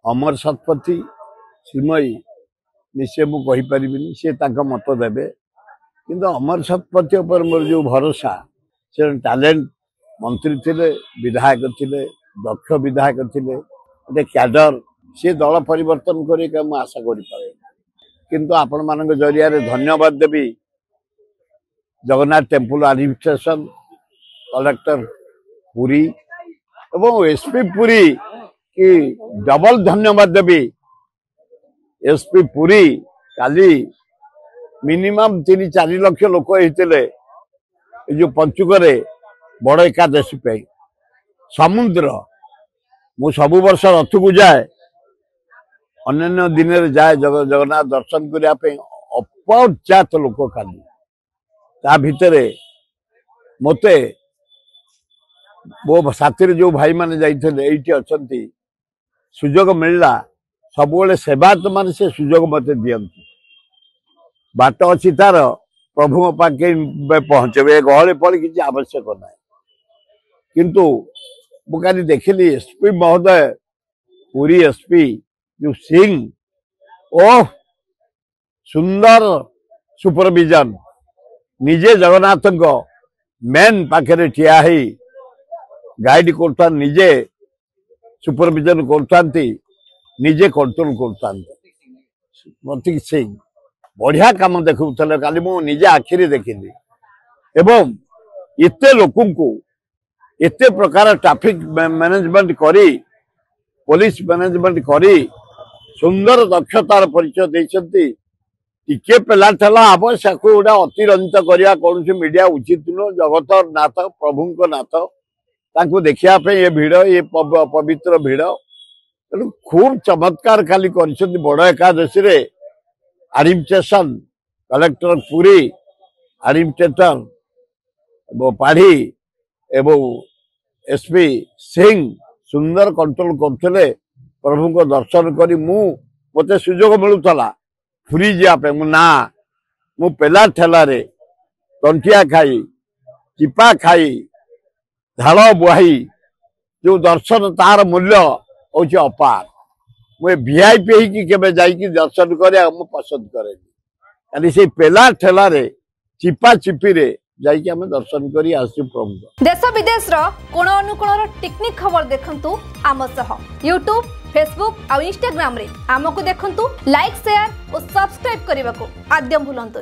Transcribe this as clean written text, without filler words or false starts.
अमर शतपथी श्रीमयी निश्चय मुझे कहीपरि सी मत देवे किंतु अमर शतपथी पर मोर जो भरोसा से टैलेंट मंत्री थे विधायक थे दक्ष विधायक थे गोटे क्याडर सी दल परिवर्तन कर आशा करें किंतु आपण मान जरिया धन्यवाद देवी Jagannath temple administration collector Puri एवं एसपी पुरी की डबल धन्यवाद देवी एसपी पुरी काली मिनिमम 3-4 लाख लोक होते जो पंचुक बड़ एकादशी पे समुद्र मु सब वर्ष रथ को जाए अन्य दिन जाए जगन्नाथ दर्शन करने अपजात लोक खाली ता भितर मते वो साथी जो भाई माने जाइए ये अच्छा सुजोग मिलला सब सेवायत मान से सुजोग मत दियंती बाट अच्छी तार प्रभु पाखे पहुंचे गहली पड़ी किसी आवश्यक ना किंतु मुझे देखिली एसपी महोदय पुरी एसपी जो सिंह ओह सुंदर सुपरविजन निजे जगन्नाथ मेन पाखे ठिया गाइड करता निजे सुपरविजन करते निजे कंट्रोल करते सिंह बढ़िया काम देखुले काली मु निजे आखिरी देखिली एवं एते लोकन को एते प्रकार ट्रैफिक मैनेजमेंट करी पुलिस मैनेजमेंट करी सुंदर दक्षतार परिचय देइछंती टिके पेला ठेला आवश्यक गोटा अतिरंजित करिया कौन मीडिया उचित नुह जगतर नाथ प्रभु नाथ ताकू देखिया ये भिड़ ये पवित्र भिड़ तेणु खूब चमत्कार खाली कर बड़ एकादशी रे एडमिनिस्ट्रेशन कलेक्टर पुरी एडमिनिस्ट्रेटर पाढ़ी एवं एसपी सिंह सुंदर कंट्रोल करते प्रभु को दर्शन करी मते सुजोग मिलूला पुरी जापे ना मु पेला ठेला रे तंटिया खाई चिपा खाई झाड़ बुहाई जो दर्शन तार मूल्य हूँ अपार मुझे वीआईपी ही जाइए दर्शन कर पसंद करे से पेला ठेला रे चिपा चिपी रे जाइए आम दर्शन करी आसु प्रभु देश विदेश कोण अनुकोण टेक्निक खबर देखंतु आम सह यूट्यूब फेसबुक और इंस्टाग्राम रे आमको देखंतु लाइक शेयर और सब्सक्राइब करने को आद्यम भूलंतुनि।